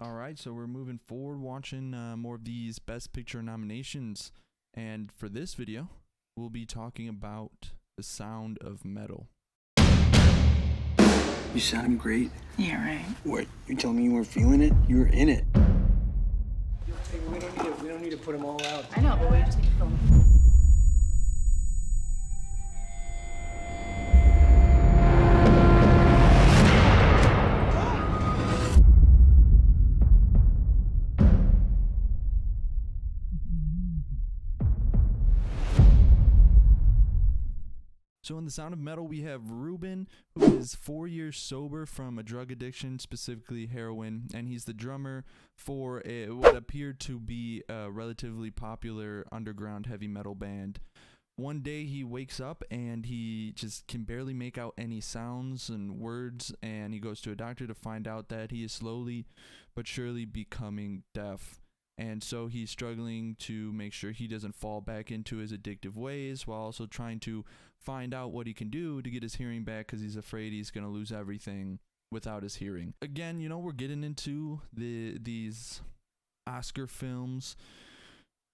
All right, so we're moving forward, watching more of these Best Picture nominations. And for this video, we'll be talking about The Sound of Metal. You sound great. Yeah, right. What? You telling me you weren't feeling it? You were in it. We don't need to put them all out. I know, but we just need to film. So in The Sound of Metal, we have Ruben, who is 4 years sober from a drug addiction, specifically heroin, and he's the drummer for what appeared to be a relatively popular underground heavy metal band. One day he wakes up and he just can barely make out any sounds and words, and he goes to a doctor to find out that he is slowly but surely becoming deaf. And so he's struggling to make sure he doesn't fall back into his addictive ways, while also trying to find out what he can do to get his hearing back, because he's afraid he's going to lose everything without his hearing. Again, we're getting into these Oscar films,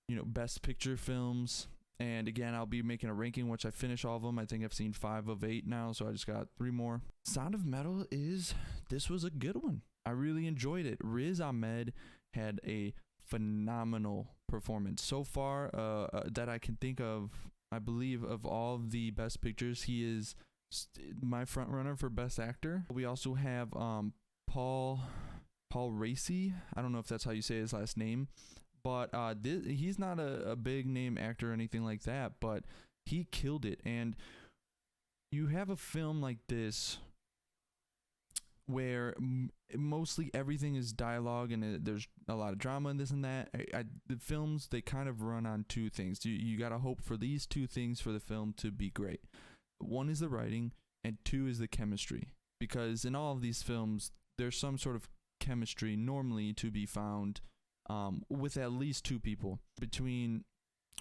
Best Picture films. And again, I'll be making a ranking, which I finish all of them. I think I've seen 5 of 8 now, so I just got 3 more. Sound of Metal this was a good one. I really enjoyed it. Riz Ahmed had a phenomenal performance so far that I can think of. I believe of all of the Best Pictures, he is my front runner for Best Actor. We also have Paul Raci. I don't know if that's how you say his last name, but he's not a big name actor or anything like that, but he killed it. And you have a film like this where mostly everything is dialogue and there's a lot of drama and this and that. The films, they kind of run on 2 things. You gotta hope for these 2 things for the film to be great. 1 is the writing, and 2 is the chemistry. Because in all of these films, there's some sort of chemistry normally to be found with at least 2 people. Between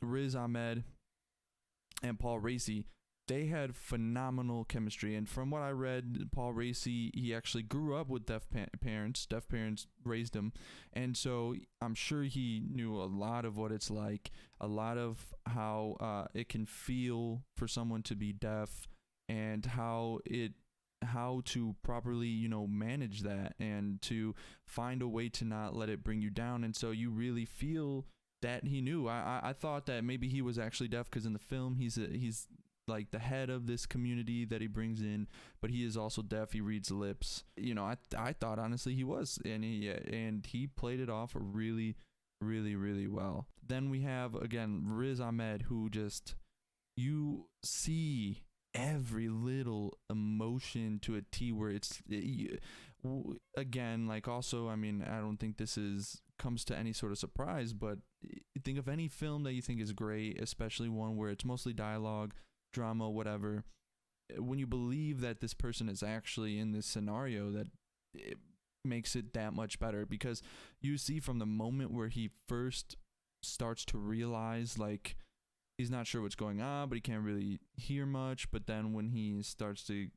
Riz Ahmed and Paul Raci, they had phenomenal chemistry. And from what I read, Paul Raci, he actually grew up with deaf parents. Deaf parents raised him. And so I'm sure he knew a lot of what it's like, a lot of how it can feel for someone to be deaf, and how to properly, manage that, and to find a way to not let it bring you down. And so you really feel that he knew. I thought that maybe he was actually deaf, because in the film he's like the head of this community that he brings in, but he is also deaf. He reads lips. I thought honestly he was, and he played it off really, really, really well. Then we have again Riz Ahmed, who just, you see every little emotion to a T, where again, like, also, I mean, I don't think this comes to any sort of surprise, but think of any film that you think is great, especially one where it's mostly dialogue, drama, whatever. When you believe that this person is actually in this scenario, that it makes it that much better, because you see from the moment where he first starts to realize, like, he's not sure what's going on, but he can't really hear much. But then when he starts to,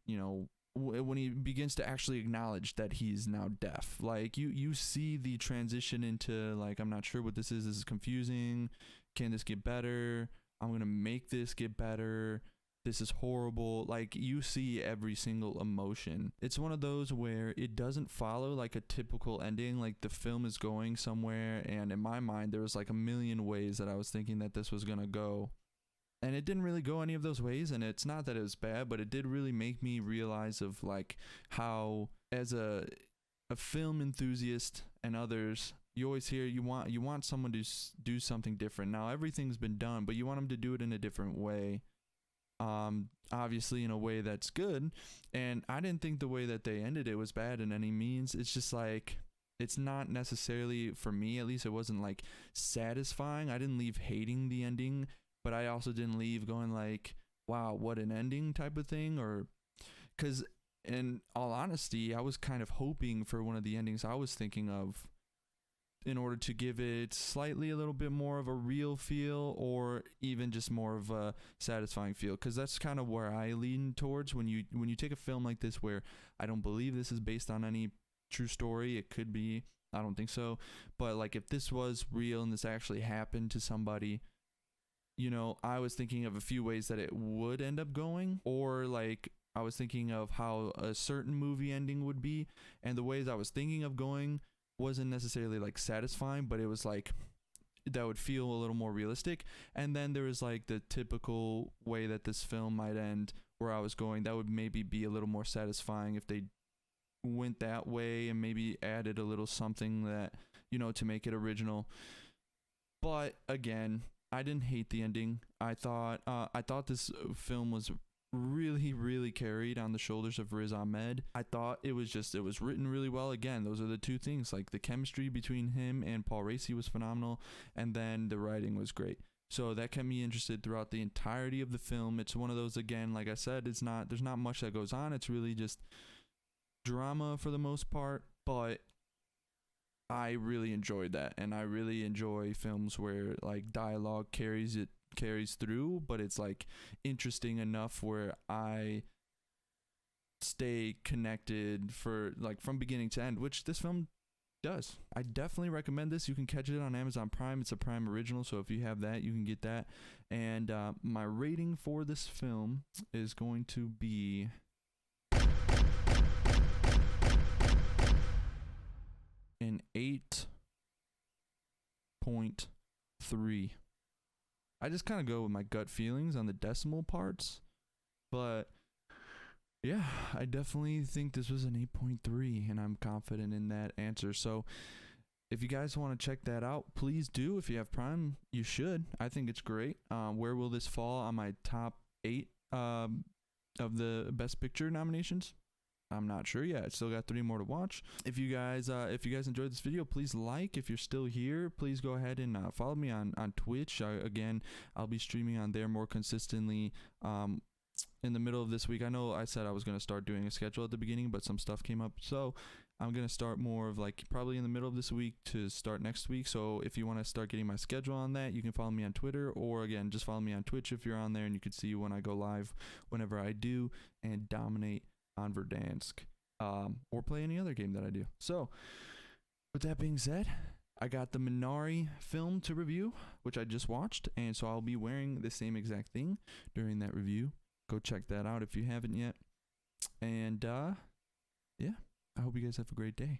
when he begins to actually acknowledge that he's now deaf, like, you see the transition into, like, I'm not sure what this is confusing, can this get better, I'm gonna make this get better, this is horrible. Like, you see every single emotion. It's one of those where it doesn't follow like a typical ending. Like, the film is going somewhere, and in my mind there was like a million ways that I was thinking that this was gonna go, and it didn't really go any of those ways. And it's not that it was bad, but it did really make me realize of, like, how as a film enthusiast and others, you always hear you want someone to do something different. Now everything's been done, but you want them to do it in a different way, obviously in a way that's good. And I didn't think the way that they ended it was bad in any means. It's just like, it's not necessarily, for me at least, it wasn't like satisfying. I didn't leave hating the ending, but I also didn't leave going like, wow, what an ending type of thing. Or, because in all honesty, I was kind of hoping for one of the endings I was thinking of, in order to give it slightly a little bit more of a real feel, or even just more of a satisfying feel. Because that's kind of where I lean towards when you take a film like this, where I don't believe this is based on any true story. It could be. I don't think so. But like if this was real and this actually happened to somebody, you know, I was thinking of a few ways that it would end up going, or like I was thinking of how a certain movie ending would be, and the ways I was thinking of going wasn't necessarily like satisfying, but it was like that would feel a little more realistic. And then there was like the typical way that this film might end, where I was going that would maybe be a little more satisfying if they went that way and maybe added a little something that, you know, to make it original. But again, I didn't hate the ending. I thought this film was really carried on the shoulders of Riz Ahmed. I thought it was written really well. Again, those are the two things. Like the chemistry between him and Paul Raci was phenomenal, and then the writing was great. So that kept me interested throughout the entirety of the film. It's one of those, again, like I said, there's not much that goes on. It's really just drama for the most part, but I really enjoyed that, and I really enjoy films where like dialogue carries through, but it's like interesting enough where I stay connected for like from beginning to end, which this film does. I definitely recommend this. You can catch it on Amazon Prime. It's a Prime original, so if you have that, you can get that. And my rating for this film is going to be an 8.3. I just kind of go with my gut feelings on the decimal parts, but yeah, I definitely think this was an 8.3, and I'm confident in that answer. So if you guys want to check that out, please do. If you have Prime, you should. I think it's great. Where will this fall on my top 8 of the Best Picture nominations? I'm not sure yet. I still got 3 more to watch. If you guys enjoyed this video, please like. If you're still here, please go ahead and follow me on Twitch. Again, I'll be streaming on there more consistently in the middle of this week. I know I said I was going to start doing a schedule at the beginning, but some stuff came up. So I'm going to start more of like probably in the middle of this week to start next week. So if you want to start getting my schedule on that, you can follow me on Twitter, or again, just follow me on Twitch if you're on there, and you can see when I go live whenever I do and dominate on Verdansk, or play any other game that I do. So with that being said, I got the Minari film to review, which I just watched, and so I'll be wearing the same exact thing during that review. Go check that out if you haven't yet. And yeah, I hope you guys have a great day.